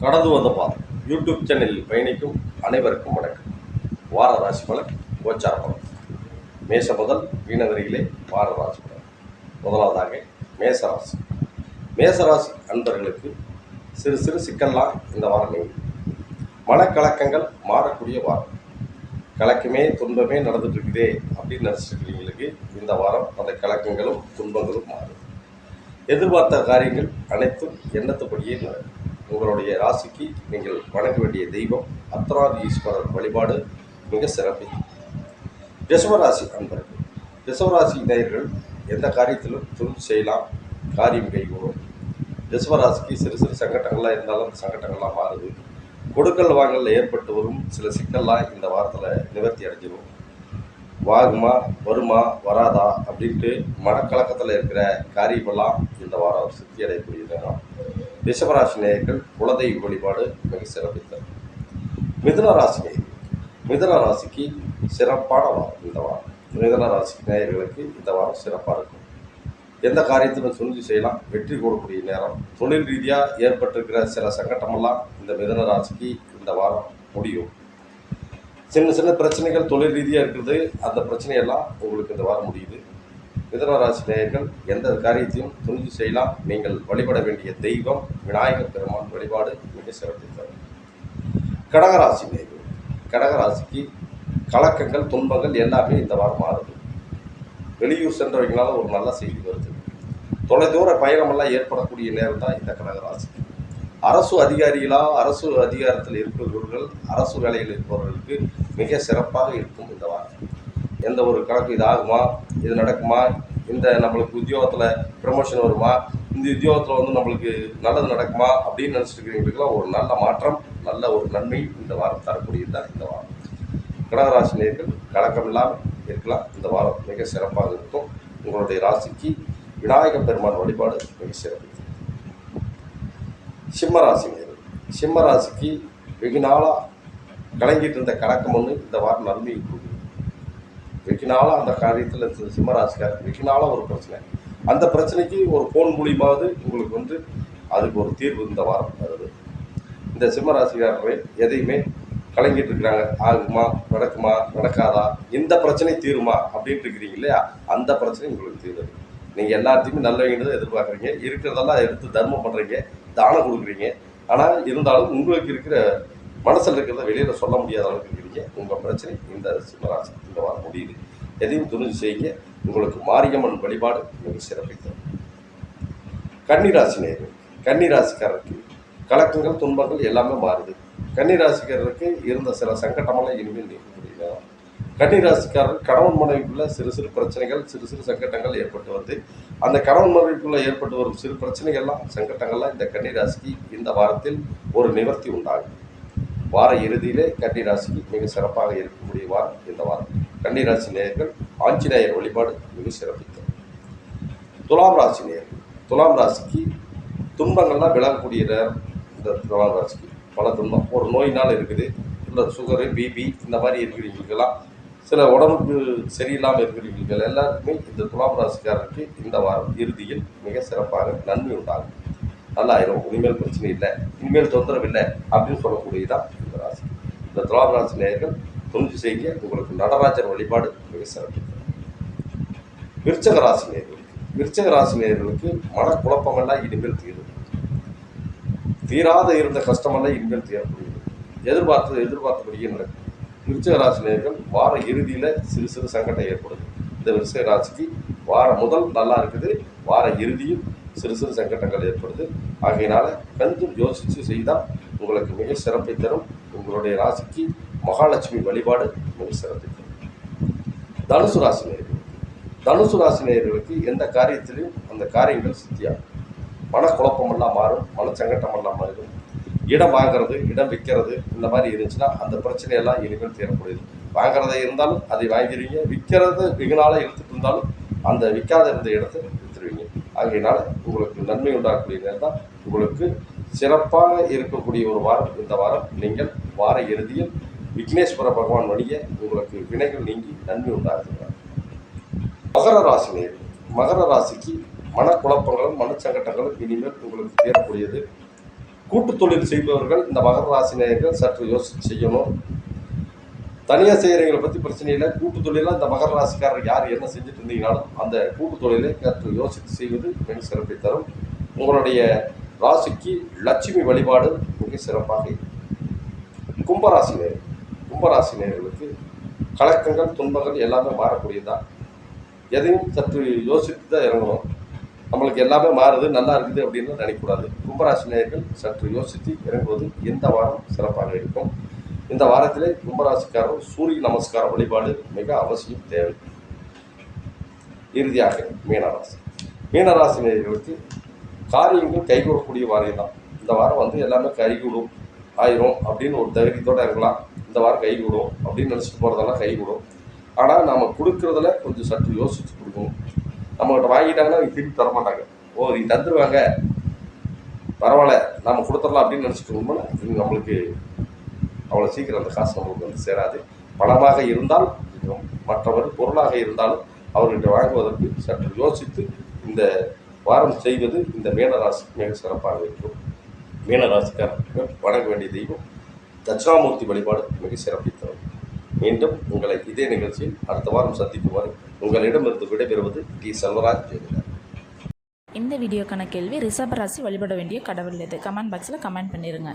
கடந்து வந்த பாதை யூடியூப் சேனலில் பயணிக்கும் அனைவருக்கும் வணக்கம். வார ராசி பலன் கோச்சார பலன் மேச முதல் மீனவரிகளே வார ராசி பலன். முதலாவதாக மேசராசி. மேசராசி அன்பர்களுக்கு சிறு சிறு சிக்கல்லாம் இந்த வாரம் நீங்கும். மனக்கலக்கங்கள் மாறக்கூடிய வாரம். கலக்கமே துன்பமே நடந்துட்டு இருக்குதே அப்படின்னு நினச்சிருக்கிறவங்களுக்கு இந்த வாரம் அந்த கலக்கங்களும் துன்பங்களும் மாறும். எதிர்பார்த்த காரியங்கள் அனைத்தும் எண்ணத்துப்படியே நடக்கும். உங்களுடைய ராசிக்கு நீங்கள் வணங்க வேண்டிய தெய்வம் அர்த்தநாத ஈஸ்வரர் வழிபாடு மிக சிறப்பு. ரிஷபராசி அன்பர்கள். ரிஷபராசி நேயர்கள் எந்த காரியத்திலும் துணிவு செய்யலாம், காரியம் கைகூடும். ரிஷபராசிக்கு சிறு சிறு சங்கடங்கள்லாம் இருந்தாலும் அந்த சங்கடங்கள்லாம் மாறுது. கொடுக்கல் வாங்கலில் ஏற்பட்டு வரும் சில சிக்கல்லாம் இந்த வாரத்தில் நிவர்த்தி அடைஞ்சிடும். வாகுமா வருமா வராதா அப்படின்ட்டு மனக்கலக்கத்தில் இருக்கிற காரியமெல்லாம் இந்த வாரம் சித்தி அடையக்கூடிய நேரம். ரிஷபராசி நேயர்கள் குலதெய்வ வழிபாடு மிக சிறப்பித்தது. மிதுன ராசி நேயர்கள். மிதுன ராசிக்கு சிறப்பான வாரம் இந்த வாரம். மிதுன ராசி நேயர்களுக்கு இந்த வாரம் சிறப்பாக இருக்கும். எந்த காரியத்திலும் துணிஞ்சு செய்யலாம், வெற்றி கூடக்கூடிய நேரம். தொழில் ரீதியாக ஏற்பட்டிருக்கிற சில சங்கடமெல்லாம் இந்த மிதுன ராசிக்கு இந்த வாரம் முடியும். சின்ன சின்ன பிரச்சனைகள் தொழில் ரீதியாக இருக்கிறது, அந்த பிரச்சனையெல்லாம் உங்களுக்கு இந்த வாரம் முடியுது. மிதுன ராசி நேயர்கள் எந்த காரியத்தையும் துணிஞ்சு செய்யலாம். நீங்கள் வழிபட வேண்டிய தெய்வம் விநாயகர் பெருமான் வழிபாடு மிக சிறப்பித்தது. கடகராசி நேயர்கள். கடகராசிக்கு கலக்கங்கள் துன்பங்கள் எல்லாமே இந்த வாரம் மாறுது. வெளியூர் சென்றவங்களால ஒரு நல்ல செய்தி வருது. தொலைதூர பயணமெல்லாம் ஏற்படக்கூடிய நேரம் தான் இந்த கடகராசிக்கு. அரசு அரசு அதிகாரத்தில் இருப்பவர்கள், அரசு வேலையில் இருப்பவர்களுக்கு மிக சிறப்பாக இருக்கும் இந்த வாரம். எந்த ஒரு கணக்கு இது ஆகுமா, இது நடக்குமா, இந்த நம்மளுக்கு உத்தியோகத்தில் ப்ரமோஷன் வருமா, இந்த உத்தியோகத்தில் நம்மளுக்கு நல்லது நடக்குமா அப்படின்னு நினச்சிட்டு இருக்கிறவங்களுக்குலாம் ஒரு நல்ல மாற்றம், நல்ல ஒரு நன்மை இந்த வாரம் தரக்கூடியது தான் இந்த வாரம். கடகராசினியர்கள் கலக்கம் இல்லாமல் இருக்கலாம். இந்த வாரம் மிக சிறப்பாக இருக்கும். உங்களுடைய ராசிக்கு விநாயகர் பெருமான் வழிபாடு மிக சிறப்பு. சிம்மராசினியர்கள். சிம்மராசிக்கு வெகு நாளாக கலங்கிட்டு இருந்த கலக்கம் ஒன்று இந்த வாரம் நன்மை கொடுக்குது. வெகு நாளாக அந்த காரியத்தில் சிம்மராசிக்காரர் வெகு நாளாக ஒரு பிரச்சனை, அந்த பிரச்சனைக்கு ஒரு ஃபோன் மூலியமாவது உங்களுக்கு அதுக்கு ஒரு தீர்வு இந்த வாரம் வருது. இந்த சிம்மராசிக்காரர்கள் எதையுமே கலங்கிட்டு இருக்கிறாங்க, ஆகுமா நடக்குமா நடக்காதா, இந்த பிரச்சனை தீருமா அப்படின்ட்டு இருக்கிறீங்க இல்லையா, அந்த பிரச்சனை உங்களுக்கு தீருது. நீங்கள் எல்லாத்தையுமே நல்லவங்க எதிர்பார்க்குறீங்க, இருக்கிறதெல்லாம் எடுத்து தர்மம் பண்ணுறீங்க, தானம் கொடுக்குறீங்க. ஆனால் இருந்தாலும் உங்களுக்கு இருக்கிற மனசில் இருக்கிறத வெளியில் சொல்ல முடியாத அளவுக்கு இருக்கிறீங்க. உங்கள் பிரச்சனை இந்த சிம்மராசி இந்த வாரம் முடியுது. எதையும் துணிஞ்சு செய்யுங்க. உங்களுக்கு மாரியம்மன் வழிபாடு மிக சிறப்பித்தது. கன்னிராசினியர்கள். கன்னிராசிக்காரருக்கு கலக்கங்கள் துன்பங்கள் எல்லாமே மாறுது. கன்னிராசிக்காரருக்கு இருந்த சில சங்கடமெல்லாம் இனிமேல் நீக்கக்கூடிய நேரம். கன்னிராசிக்காரர் கணவன் மனைவிக்குள்ள சிறு சிறு பிரச்சனைகள், சிறு சிறு சங்கடங்கள் ஏற்பட்டு வருது. அந்த கணவன் மனைவிக்குள்ள ஏற்பட்டு வரும் சிறு பிரச்சனைகள்லாம் சங்கடங்கள்லாம் இந்த கன்னிராசிக்கு இந்த வாரத்தில் ஒரு நிவர்த்தி உண்டாகும். வார இறுதியிலே கன்னிராசிக்கு மிக சிறப்பாக இருக்கக்கூடிய வாரம் இந்த வாரம். கன்னிராசி நேயர்கள் ஆஞ்சநேயர் வழிபாடு மிக சிறப்பித்தது. துலாம் ராசி நேயர்கள். துலாம் ராசிக்கு துன்பங்கள்லாம் விலகக்கூடிய நேரம் இந்த துலாம் ராசிக்கு. பல துன்பம் ஒரு நோயினால் இருக்குது, இல்லை சுகரு பிபி இந்த மாதிரி இருக்கிறவங்களுக்கெல்லாம், சில உடம்புக்கு சரியில்லாமல் இருக்கிறவங்க எல்லாருக்குமே இந்த துலாம் ராசிக்காரருக்கு இந்த வாரம் இறுதியில் மிக சிறப்பாக நன்மை உண்டாகும். நல்லாயிரும், இனிமேல் பிரச்சனை இல்லை, இனிமேல் தொந்தரவு இல்லை அப்படின்னு சொல்லக்கூடியதான் இந்த ராசி. இந்த துலாம் ராசி நேயர்கள் துணிஞ்சு செய்ய உங்களுக்கு நடராஜர் வழிபாடு மிக சிறப்பு. விருச்சக ராசி நேயர்கள். விருச்சக ராசி நேயர்களுக்கு மனக்குழப்பமெல்லாம் இனிமேல் தீரும். தீராத இருந்த கஷ்டமெல்லாம் இனிமேல் தீரக்கூடியது. எதிர்பார்த்தபடியே நடக்கும். விருச்சக ராசி நேயர்கள் வார இறுதியில் சிறு சிறு சங்கடம் ஏற்படுது. இந்த விருச்சக ராசிக்கு வாரம் முதல் நல்லா இருக்குது, வார இறுதியில் சிறு சிறு சங்கடங்கள் ஏற்படுது. ஆகையினால கொஞ்சம் யோசித்து செய்தால் உங்களுக்கு மிக சிறப்பை தரும். உங்களுடைய ராசிக்கு மகாலட்சுமி வழிபாடு மிக சிறப்பை தரும். தனுசு ராசி நேயர்கள். தனுசு ராசி நேயர்களுக்கு எந்த காரியத்திலையும் அந்த காரியங்கள் சித்தியாகும். மனக்குழப்பமெல்லாம் மாறும், மனச்சங்கட்டமெல்லாம் மாறும். இடம் வாங்கிறது, இடம் விற்கிறது இந்த மாதிரி இருந்துச்சுன்னா அந்த பிரச்சனையெல்லாம் இனிமேல் தீரக்கூடியது. வாங்கிறதா இருந்தாலும் அதை வாங்கிடுவீங்க, விற்கிறது வெகு நாளாக இழுத்துட்டு இருந்தாலும் அந்த விற்காத இருந்த இடத்தை விற்றுருவீங்க. ஆகையினால உங்களுக்கு நன்மை உண்டாகக்கூடிய நேரம் தான். உங்களுக்கு சிறப்பாக இருக்கக்கூடிய ஒரு வாரம் இந்த வாரம். நீங்கள் வார இறுதியில் விக்னேஸ்வர பகவான் வழியே உங்களுக்கு வினைகள் நீங்கி நன்மை உண்டாகுகிறார். மகர ராசி நேயர்கள். மகர ராசிக்கு மனக்குழப்பங்களும் மனச்சங்கட்டங்களும் இனிமேல் உங்களுக்கு தீரக்கூடியது. கூட்டு தொழில் செய்பவர்கள் இந்த மகர ராசி நேயர்கள் சற்று யோசித்து செய்யணும். தனியாக செய்கிறவங்களை பற்றி பிரச்சனை இல்லை. கூட்டு தொழிலாக இந்த மகர ராசிக்காரர் யார் என்ன செஞ்சுட்டு இருந்தீங்கனாலும் அந்த கூட்டு தொழிலை சற்று யோசித்து செய்வது மிக சிறப்பை தரும். உங்களுடைய ராசிக்கு லட்சுமி வழிபாடு மிக சிறப்பாக இருக்கும். கும்பராசி நேயர்களுக்கு கலக்கங்கள் துன்பங்கள் எல்லாமே மாறக்கூடியதுதான். எதையும் சற்று யோசித்து தான் இறங்கணும். நம்மளுக்கு எல்லாமே மாறுது நல்லா இருக்குது அப்படின்னு நினைக்கக்கூடாது. கும்பராசி நேயர்கள் சற்று யோசித்து இறங்குவது இந்த வாரம் சிறப்பாக இருக்கும். இந்த வாரத்திலே கும்பராசிக்காரர் சூரிய நமஸ்கார வழிபாடு மிக அவசியம் தேவை. இறுதியாக மீனராசி நேயர்களுக்கு காரியங்கள் கைகூடக்கூடிய வாரம் தான். இந்த வாரம் எல்லாமே கைகூடும் ஆயிரும் அப்படின்னு ஒரு தைரியத்தோடு இருக்கலாம். இந்த வாரம் கைகூடும் அப்படின்னு நினச்சிட்டு போகிறதெல்லாம் கைகூடும். ஆனால் நம்ம கொடுக்குறதுல கொஞ்சம் சற்று யோசித்து கொடுக்கணும். நம்மகிட்ட வாங்கிட்டாங்கன்னா அவங்க திருப்பி தரமாட்டாங்க. நீ தந்துடுவாங்க பரவாயில்ல நம்ம கொடுத்துடலாம் அப்படின்னு நினச்சிட்டு இருக்கோம்னா இது நம்மளுக்கு அவ்வளோ சீக்கிரம் அந்த காசு நம்மளுக்கு சேராது. பணமாக இருந்தால் மற்றவர் பொருளாக இருந்தாலும் அவர்கிட்ட வாங்குவதற்கு சற்று யோசித்து இந்த வாரம் செய்வது இந்த மீனராசி மிக சிறப்பாக இருக்கும். மீனராசிக்காரர்கள் வணங்க வேண்டிய தெய்வம் தட்சிணாமூர்த்தி வழிபாடு மிக சிறப்பை தரும். மீண்டும் உங்களை இதே நிகழ்ச்சியில் அடுத்த வாரம் சந்திக்குமாறு உங்களிடமிருந்து விடைபெறுவது டி. செல்வராஜ் ஜெயலலிதா. இந்த வீடியோக்கான கேள்வி ரிஷப ராசி வழிபட வேண்டிய கடவுள் எது? கமெண்ட் பாக்ஸில் கமெண்ட் பண்ணிடுங்க.